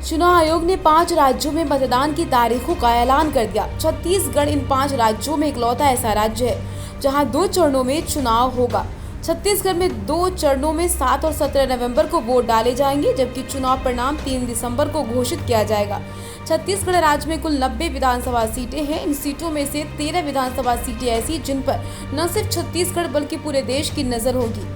चुनाव आयोग ने 5 राज्यों में मतदान की तारीखों का ऐलान कर दिया। छत्तीसगढ़ इन 5 राज्यों में इकलौता ऐसा राज्य है जहां 2 चरणों में चुनाव होगा। छत्तीसगढ़ में 2 चरणों में 7 और 17 नवंबर को वोट डाले जाएंगे, जबकि चुनाव परिणाम 3 दिसंबर को घोषित किया जाएगा। छत्तीसगढ़ राज्य में कुल 90 विधानसभा सीटें हैं। इन सीटों में से 13 विधानसभा सीटें ऐसी जिन पर न सिर्फ छत्तीसगढ़ बल्कि पूरे देश की नजर होगी।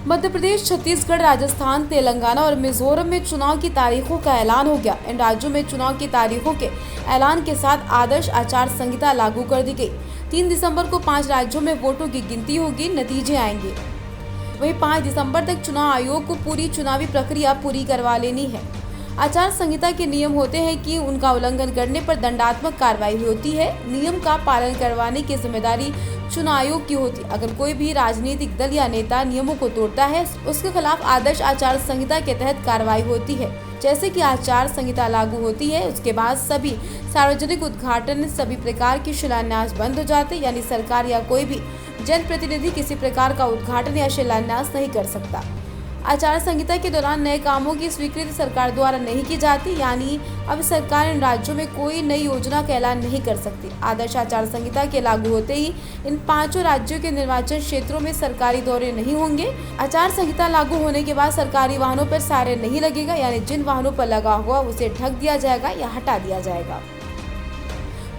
मध्य प्रदेश, छत्तीसगढ़, राजस्थान, तेलंगाना और मिजोरम में चुनाव की तारीखों का ऐलान हो गया। इन राज्यों में चुनाव की तारीखों के ऐलान के साथ आदर्श आचार संहिता लागू कर दी गई। 3 दिसंबर को 5 राज्यों में वोटों की गिनती होगी, नतीजे आएंगे। वहीं 5 दिसंबर तक चुनाव आयोग को पूरी चुनावी प्रक्रिया पूरी करवा लेनी है। आचार संहिता के नियम होते हैं कि उनका उल्लंघन करने पर दंडात्मक कार्रवाई होती है। नियम का पालन करवाने की जिम्मेदारी चुनाव आयोग की होती है। अगर कोई भी राजनीतिक दल या नेता नियमों को तोड़ता है, उसके खिलाफ आदर्श आचार संहिता के तहत कार्रवाई होती है। जैसे कि आचार संहिता लागू होती है, उसके बाद सभी सार्वजनिक उद्घाटन, सभी प्रकार की शिलान्यास बंद हो जाते, यानी सरकार या कोई भी जनप्रतिनिधि किसी प्रकार का उद्घाटन या शिलान्यास नहीं कर सकता। आचार संहिता के दौरान नए कामों की स्वीकृति सरकार द्वारा नहीं की जाती, यानी अब सरकार इन राज्यों में कोई नई योजना का ऐलान नहीं कर सकती। आदर्श आचार संहिता के लागू होते ही इन 5 राज्यों के निर्वाचन क्षेत्रों में सरकारी दौरे नहीं होंगे। आचार संहिता लागू होने के बाद सरकारी वाहनों पर सायरन नहीं लगेगा, यानी जिन वाहनों पर लगा हुआ उसे ढक दिया जाएगा या हटा दिया जाएगा।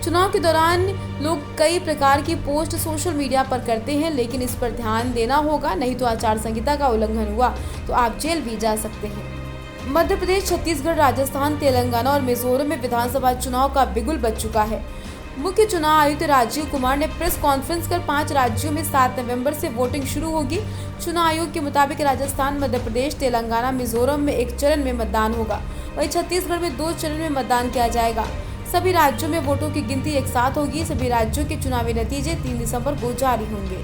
चुनाव के दौरान लोग कई प्रकार की पोस्ट सोशल मीडिया पर करते हैं, लेकिन इस पर ध्यान देना होगा, नहीं तो आचार संहिता का उल्लंघन हुआ तो आप जेल भी जा सकते हैं। मध्य प्रदेश, छत्तीसगढ़, राजस्थान, तेलंगाना और मिजोरम में विधानसभा चुनाव का बिगुल बज चुका है। मुख्य चुनाव आयुक्त राजीव कुमार ने प्रेस कॉन्फ्रेंस कर 5 राज्यों में 7 नवंबर से वोटिंग शुरू होगी। चुनाव आयोग के मुताबिक राजस्थान, मध्य प्रदेश, तेलंगाना, मिजोरम में 1 चरण में मतदान होगा। वहीं छत्तीसगढ़ में 2 चरण में मतदान किया जाएगा। सभी राज्यों में वोटों की गिनती एक साथ होगी। सभी राज्यों के चुनावी नतीजे 3 दिसंबर को जारी होंगे।